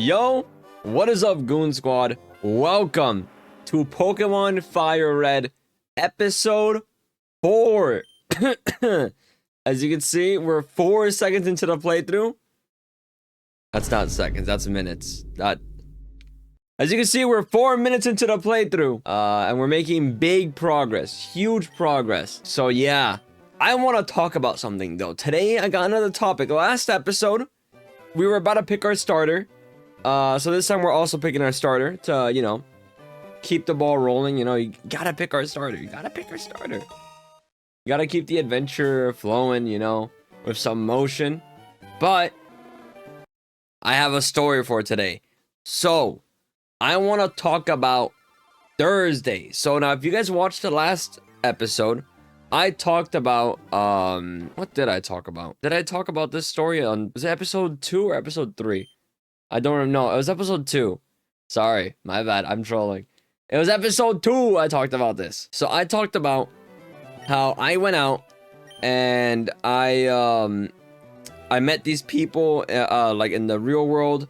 Yo, what is up, Goon Squad? Welcome to Pokemon FireRed episode 4. As you can see, we're 4 seconds into the playthrough. That's not seconds, that's minutes. As you can see, we're 4 minutes into the playthrough. And we're making big progress, huge progress. So yeah, I want to talk about something though. Today, I got another topic. Last episode, we were about to pick our starter. So this time we're also picking our starter to, you know, keep the ball rolling. You know, you gotta pick our starter. You gotta pick our starter. You gotta keep the adventure flowing, you know, with some motion. But I have a story for today. So I want to talk about Thursday. So now, if you guys watched the last episode, I talked about, what did I talk about? Did I talk about this story on, was it episode 2 or episode 3? I don't know. It was episode 2. Sorry, my bad. I'm trolling. It was episode 2 I talked about this. So I talked about how I went out and I met these people, like in the real world,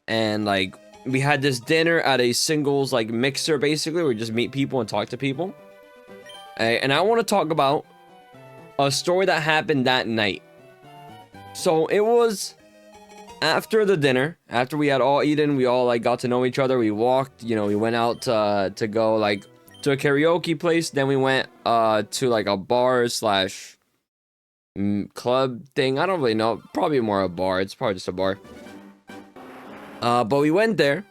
and like we had this dinner at a singles like mixer, basically, where we just meet people and talk to people. And I want to talk about a story that happened that night. So it was after the dinner, after we had all eaten, we all like got to know each other. We walked, you know, we went out to go like to a karaoke place. Then we went to like a bar slash club thing. I don't really know. Probably more a bar. It's probably just a bar. But we went there.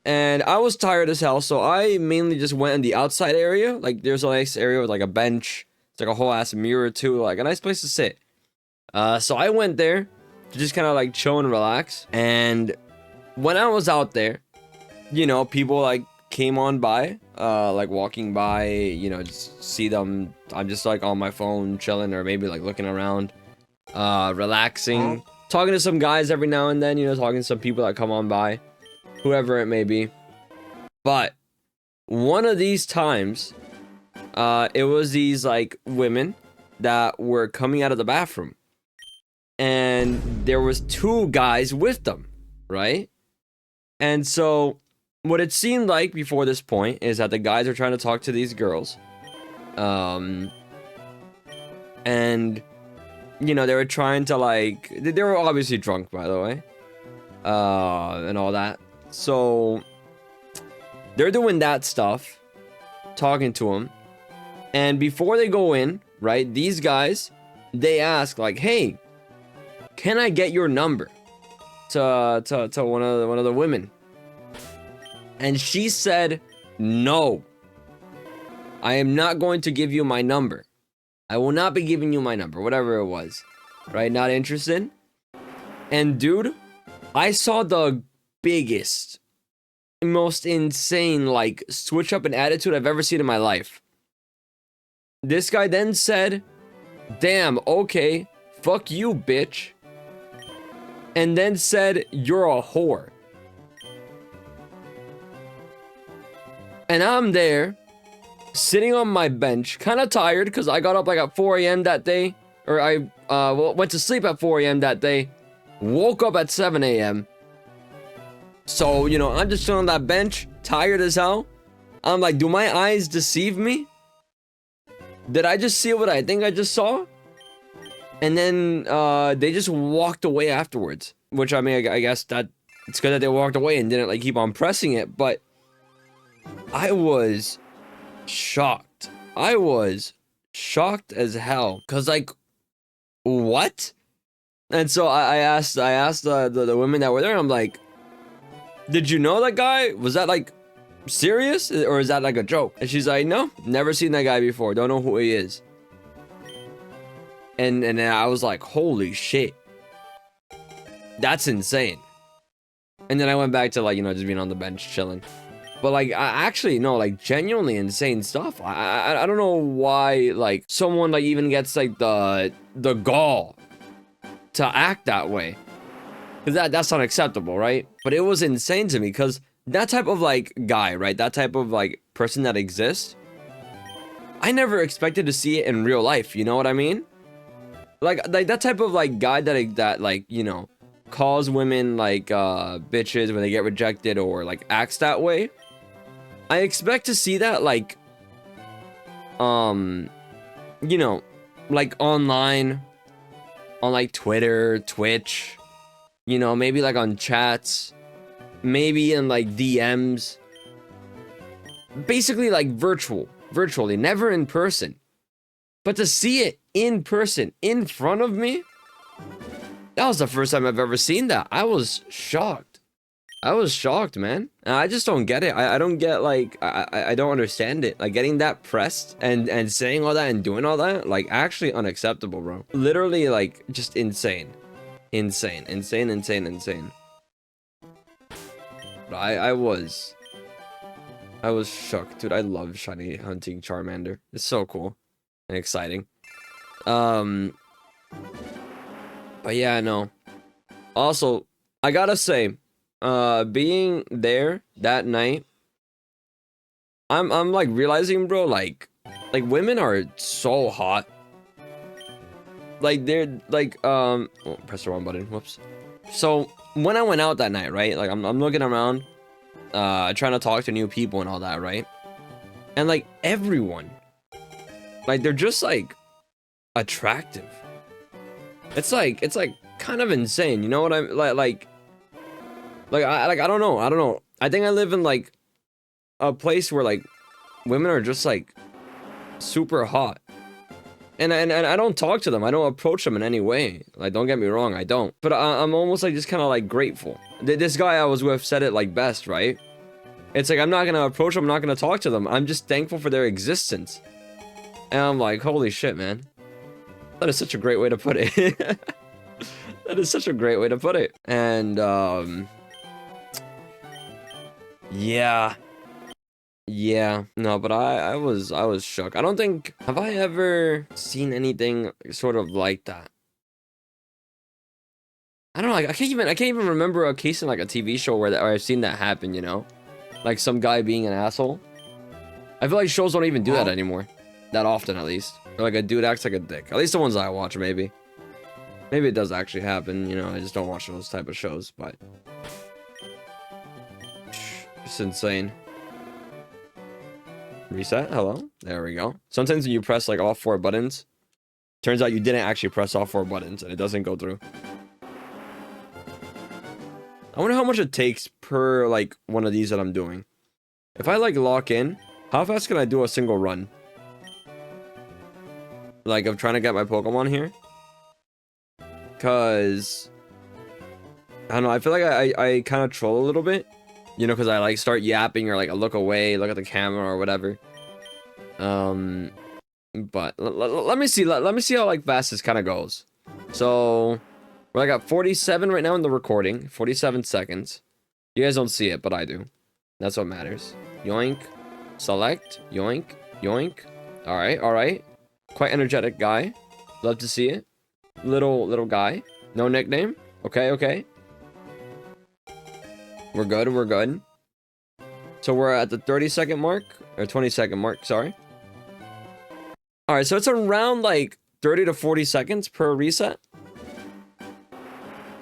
And I was tired as hell, so I mainly just went in the outside area. Like, there's a nice area with, like, a bench. It's, like, a whole ass mirror, too. Like, a nice place to sit. So I went there to just kind of, like, chill and relax. And when I was out there, you know, people, like, came on by. Like, walking by, you know, just see them. I'm just, like, on my phone chilling or maybe, like, looking around. Relaxing. Talking to some guys every now and then, you know, talking to some people that come on by. Whoever it may be. But one of these times, it was these like women that were coming out of the bathroom, and there was 2 guys with them, right? And so what it seemed like before this point is that the guys are trying to talk to these girls, and you know, they were trying to like, they were obviously drunk, by the way, and all that. So they're doing that stuff, talking to him, and before they go in, right, these guys, they ask like, "Hey, can I get your number?" to one of the women, and she said, "No, I am not going to give you my number. I will not be giving you my number," whatever it was, right? Not interested. And dude, I saw the biggest, most insane like switch up in attitude I've ever seen in my life. This guy then said, "Damn, okay, fuck you, bitch," and then said, "You're a whore." And I'm there sitting on my bench, kind of tired because I got up like at 4 a.m. that day, or I went to sleep at 4 a.m. that day, woke up at 7 a.m. So, you know, I'm just sitting on that bench, tired as hell. I'm like, do my eyes deceive me? Did I just see what I think I just saw? And then they just walked away afterwards. Which, I mean, I guess that it's good that they walked away and didn't like keep on pressing it. But I was shocked. I was shocked as hell. Because, like, what? And so I asked the women that were there, I'm like, "Did you know that guy? Was that like serious, or is that like a joke?" And she's like, "No, never seen that guy before. Don't know who he is." And then I was like, "Holy shit, that's insane." And then I went back to like, you know, just being on the bench chilling. But like, I actually no, like genuinely insane stuff. I don't know why like someone like even gets like the gall to act that way. Because that's unacceptable, right? But it was insane to me, because that type of, like, guy, right? That type of, like, person that exists, I never expected to see it in real life, you know what I mean? Like that type of, like, guy that like, you know, calls women like bitches when they get rejected or like acts that way. I expect to see that like you know, like online on like Twitter, Twitch, you know, maybe like on chats, maybe in like DMs. Basically like virtually, never in person. But to see it in person, in front of me, that was the first time I've ever seen that. I was shocked. I was shocked, man. And I just don't get it. I don't get, like, I don't understand it. Like, getting that pressed and saying all that and doing all that, like, actually unacceptable, bro. Literally, like, just insane. Insane. But I was shocked, dude. I love shiny hunting Charmander. It's so cool and exciting. But yeah, no. Also, I gotta say, being there that night, I'm like realizing, bro, like women are so hot. Like they're like oh, press the wrong button. Whoops. So when I went out that night, right? Like I'm looking around, trying to talk to new people and all that, right? And like everyone, like they're just like attractive. It's like kind of insane. You know what I'm like I don't know. I think I live in like a place where like women are just like super hot. And I don't talk to them. I don't approach them in any way. Like, don't get me wrong, I don't. But I'm almost like just kind of like grateful. This guy I was with said it like best, right? It's like I'm not gonna approach them, I'm not gonna talk to them. I'm just thankful for their existence. And I'm like, holy shit, man. That is such a great way to put it. That is such a great way to put it. And yeah. No, but I was shocked. I don't think, have I ever seen anything sort of like that? I don't know, like, I can't even remember a case in like a TV show where I've seen that happen, you know? Like some guy being an asshole. I feel like shows don't even do that anymore. That often, at least. Or like a dude acts like a dick. At least the ones I watch, maybe. Maybe it does actually happen, you know? I just don't watch those type of shows, but it's insane. Reset, hello? There we go. Sometimes when you press like all 4 buttons, turns out you didn't actually press all 4 buttons and it doesn't go through. I wonder how much it takes per like one of these that I'm doing. If I like lock in, how fast can I do a single run? Like of trying to get my Pokemon here? Cause I don't know, I feel like I kind of troll a little bit. You know, because I like start yapping or like I look away, look at the camera or whatever. But let me see. Let me see how like fast this kind of goes. So I got 47 right now in the recording. 47 seconds. You guys don't see it, but I do. That's what matters. Yoink. Select. Yoink. Yoink. All right. Quite energetic guy. Love to see it. Little guy. No nickname. Okay. We're good. So we're at the 30-second mark, or 20-second mark, sorry. All right, so it's around like 30 to 40 seconds per reset.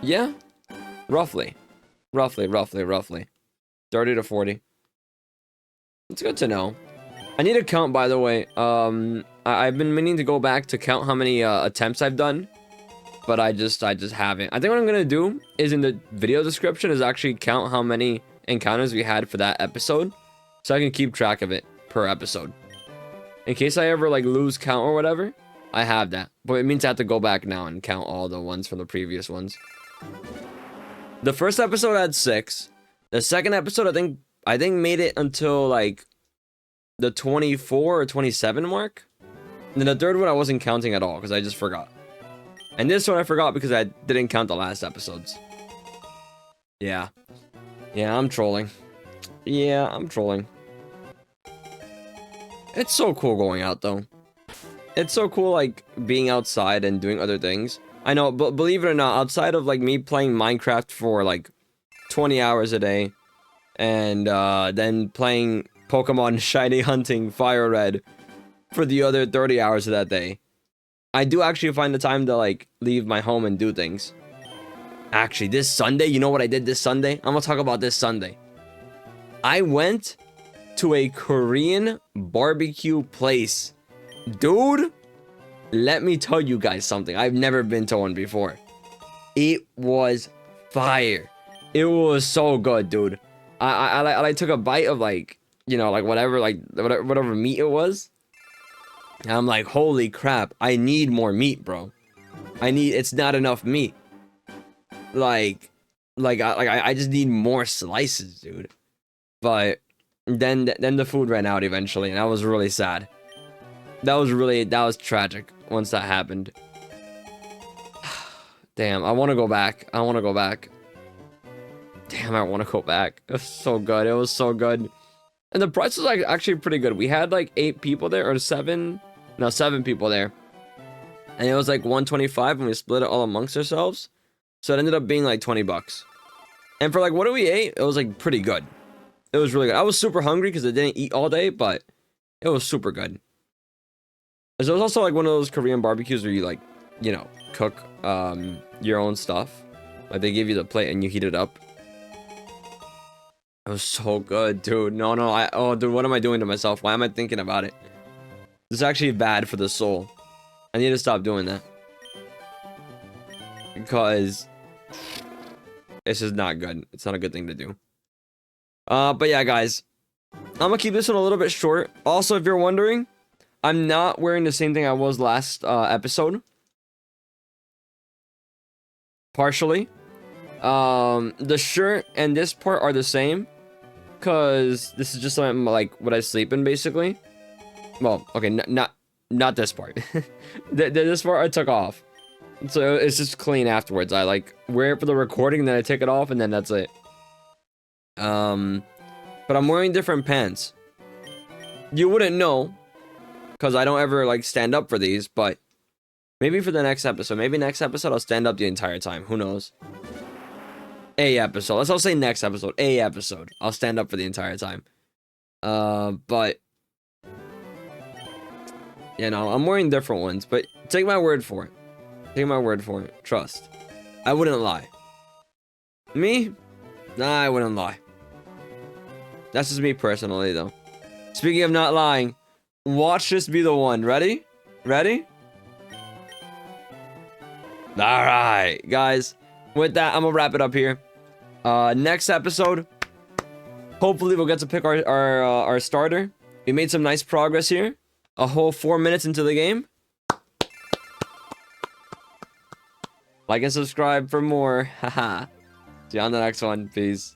Yeah, roughly. 30 to 40. It's good to know. I need to count, by the way. I've been meaning to go back to count how many attempts I've done. But I just haven't. I think what I'm gonna do is in the video description is actually count how many encounters we had for that episode, so I can keep track of it per episode. In case I ever like lose count or whatever, I have that. But it means I have to go back now and count all the ones from the previous ones. The first episode had 6. The second episode I think made it until like the 24 or 27 mark. And then the third one I wasn't counting at all because I just forgot. And this one I forgot because I didn't count the last episodes. Yeah, I'm trolling. It's so cool going out, though. It's so cool, like, being outside and doing other things. I know, but believe it or not, outside of, like, me playing Minecraft for, like, 20 hours a day, and, then playing Pokemon Shiny Hunting FireRed for the other 30 hours of that day, I do actually find the time to, like, leave my home and do things. Actually, this Sunday, you know what I did this Sunday? I'm gonna talk about this Sunday. I went to a Korean barbecue place. Dude, let me tell you guys something. I've never been to one before. It was fire. It was so good, dude. I took a bite of like, you know, like whatever meat it was. And I'm like, holy crap, I need more meat, bro. It's not enough meat. I just need more slices, dude. But then the food ran out eventually, and I was really sad. That was tragic once that happened. Damn, I want to go back. Damn, I want to go back. It was so good. It was so good. And the price was like actually pretty good. We had like 8 people there, or 7 people there. And it was like 125, and we split it all amongst ourselves. So it ended up being like 20 bucks. And for like what we ate, it was like pretty good. It was really good. I was super hungry because I didn't eat all day, but it was super good. It was also like one of those Korean barbecues where you like, you know, cook your own stuff. Like they give you the plate and you heat it up. It was so good, dude. No, dude, what am I doing to myself? Why am I thinking about it? This is actually bad for the soul. I need to stop doing that. Because it's just not good. It's not a good thing to do. But yeah, guys. I'm gonna keep this one a little bit short. Also, if you're wondering, I'm not wearing the same thing I was last episode. Partially. The shirt and this part are the same. Because this is just something like what I sleep in, basically. Well, okay, not this part. This part I took off. So it's just clean afterwards. I like wear it for the recording, then I take it off, and then that's it. But I'm wearing different pants. You wouldn't know, because I don't ever like stand up for these, but maybe for the next episode. Maybe next episode I'll stand up the entire time. Who knows? A episode. Let's all say next episode. A episode. I'll stand up for the entire time. But you know, I'm wearing different ones, but take my word for it. Take my word for it. Trust. I wouldn't lie. Me? Nah, I wouldn't lie. That's just me personally, though. Speaking of not lying, watch this be the one. Ready? Ready? Alright, guys. With that, I'm gonna wrap it up here. Next episode, hopefully we'll get to pick our starter. We made some nice progress here. A whole 4 minutes into the game. Like and subscribe for more. Haha. See you on the next one. Peace.